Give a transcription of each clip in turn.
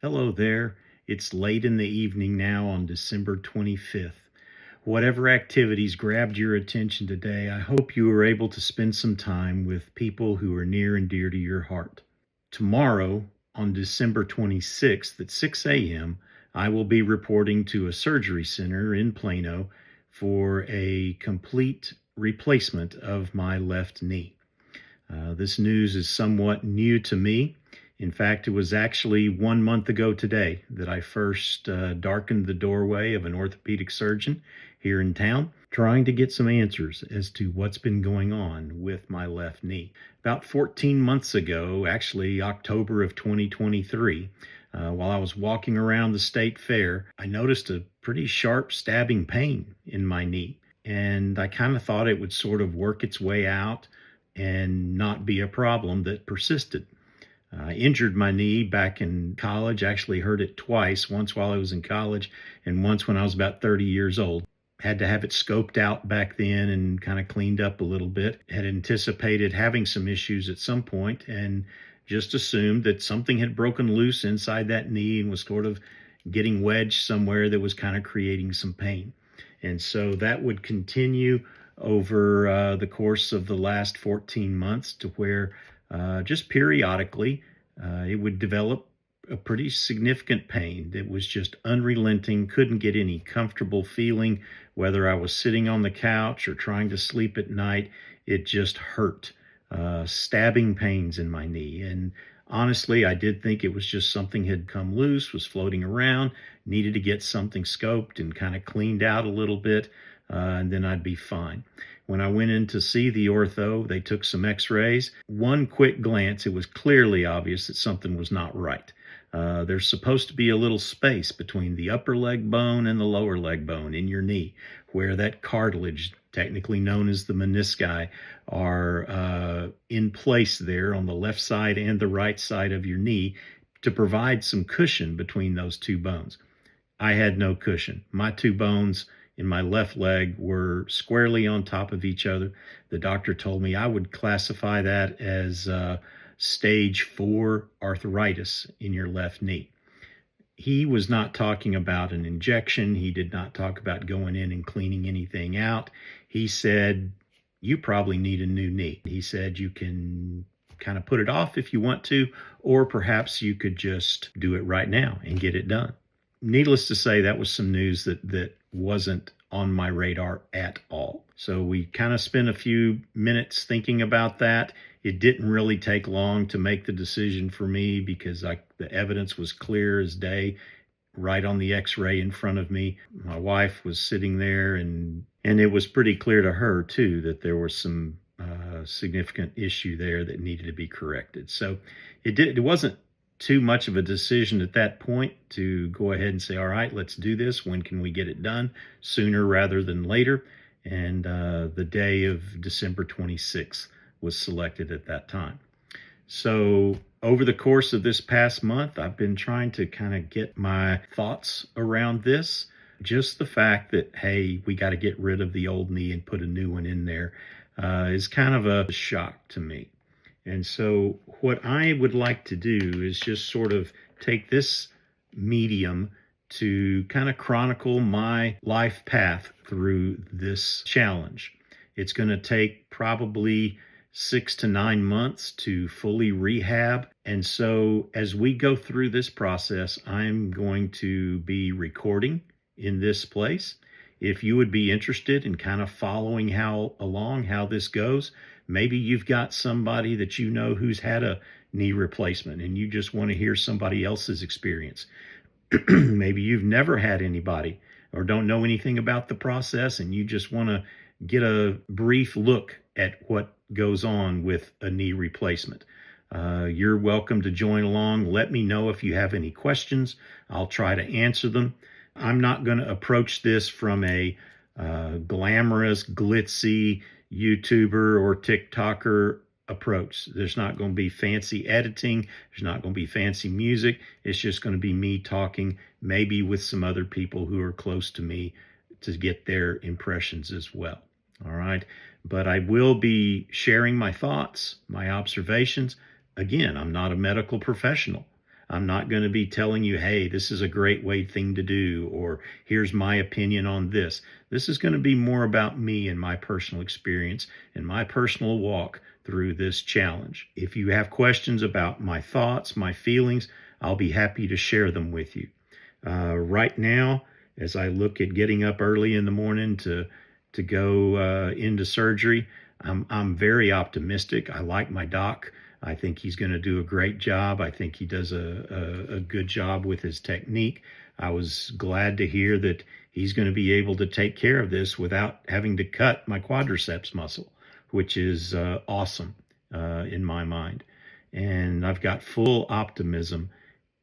Hello there. It's late in the evening now on December 25th. Whatever activities grabbed your attention today, I hope you were able to spend some time with people who are near and dear to your heart. Tomorrow, on December 26th at 6 a.m., I will be reporting to a surgery center in Plano for a complete replacement of my left knee. This news is somewhat new to me. In fact, it was actually 1 month ago today that I first darkened the doorway of an orthopedic surgeon here in town, trying to get some answers as to what's been going on with my left knee. About 14 months ago, actually October of 2023, while I was walking around the state fair, I noticed a pretty sharp stabbing pain in my knee. And I kind of thought it would sort of work its way out and not be a problem that persisted. I injured my knee back in college, actually hurt it twice, once while I was in college and once when I was about 30 years old. Had to have it scoped out back then and kind of cleaned up a little bit. Had anticipated having some issues at some point and just assumed that something had broken loose inside that knee and was sort of getting wedged somewhere that was kind of creating some pain. And so that would continue over the course of the last 14 months to where just periodically it would develop a pretty significant pain that was just unrelenting, couldn't get any comfortable feeling, whether I was sitting on the couch or trying to sleep at night. It just hurt, stabbing pains in my knee. And honestly, I did think it was just something had come loose, was floating around, needed to get something scoped and kind of cleaned out a little bit, and then I'd be fine. When I went in to see the ortho, they took some x-rays. One quick glance, it was clearly obvious that something was not right. There's supposed to be a little space between the upper leg bone and the lower leg bone in your knee, where that cartilage, technically known as the menisci, are in place there on the left side and the right side of your knee to provide some cushion between those two bones. I had no cushion. My two bones in my left leg were squarely on top of each other. The doctor told me I would classify that as stage 4 arthritis in your left knee. He was not talking about an injection. He did not talk about going in and cleaning anything out. He said, you probably need a new knee. He said you can kind of put it off if you want to, or perhaps you could just do it right now and get it done. Needless to say, that was some news that wasn't on my radar at all. So we kind of spent a few minutes thinking about that. It didn't really take long to make the decision for me because the evidence was clear as day right on the x-ray in front of me. My wife was sitting there and it was pretty clear to her too that there was some significant issue there that needed to be corrected. So it wasn't too much of a decision at that point to go ahead and say, all right, let's do this. When can we get it done? Sooner rather than later. And the day of December 26th was selected at that time. So over the course of this past month, I've been trying to kind of get my thoughts around this. Just the fact that, hey, we got to get rid of the old knee and put a new one in there is kind of a shock to me. And so what I would like to do is just sort of take this medium to kind of chronicle my life path through this challenge. It's going to take probably 6 to 9 months to fully rehab. And so as we go through this process, I'm going to be recording in this place. If you would be interested in kind of following how this goes, maybe you've got somebody that you know who's had a knee replacement and you just want to hear somebody else's experience. Maybe you've never had anybody or don't know anything about the process and you just want to get a brief look at what goes on with a knee replacement. You're welcome to join along. Let me know if you have any questions. I'll try to answer them. I'm not going to approach this from a glamorous, glitzy YouTuber or TikToker approach. There's not going to be fancy editing. There's not going to be fancy music. It's just going to be me talking, maybe with some other people who are close to me to get their impressions as well. All right. But I will be sharing my thoughts, my observations. Again, I'm not a medical professional. I'm not going to be telling you, hey, this is a great way thing to do, or here's my opinion on this. This is going to be more about me and my personal experience and my personal walk through this challenge. If you have questions about my thoughts, my feelings, I'll be happy to share them with you. Right now, as I look at getting up early in the morning to go into surgery, I'm very optimistic. I like my doc. I think he's going to do a great job. I think he does a good job with his technique. I was glad to hear that he's going to be able to take care of this without having to cut my quadriceps muscle, which is awesome in my mind. And I've got full optimism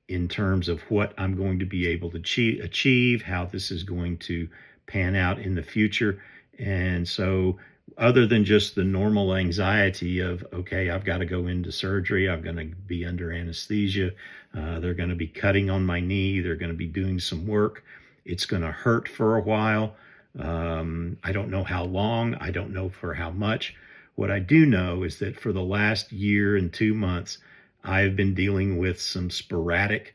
in terms of what I'm going to be able to achieve, how this is going to pan out in the future. And so, other than just the normal anxiety of, okay, I've got to go into surgery, I'm going to be under anesthesia, they're going to be cutting on my knee, they're going to be doing some work, it's going to hurt for a while. I don't know how long, I don't know for how much. What I do know is that for the last year and 2 months, I've been dealing with some sporadic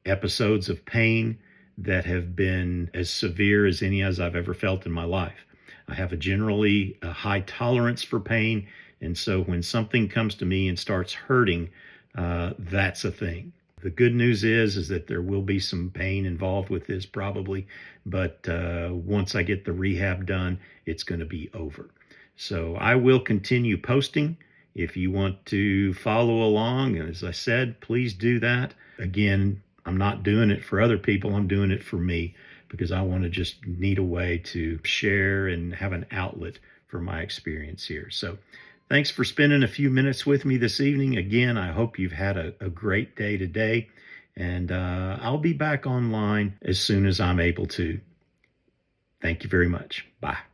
episodes of pain that have been as severe as any as I've ever felt in my life. I have a high tolerance for pain, and so when something comes to me and starts hurting, that's a thing. The good news is that there will be some pain involved with this probably, but once I get the rehab done, it's going to be over. So I will continue posting. If you want to follow along, and as I said, please do that. Again, I'm not doing it for other people. I'm doing it for me because I want to just need a way to share and have an outlet for my experience here. So thanks for spending a few minutes with me this evening. Again, I hope you've had a great day today, and I'll be back online as soon as I'm able to. Thank you very much. Bye.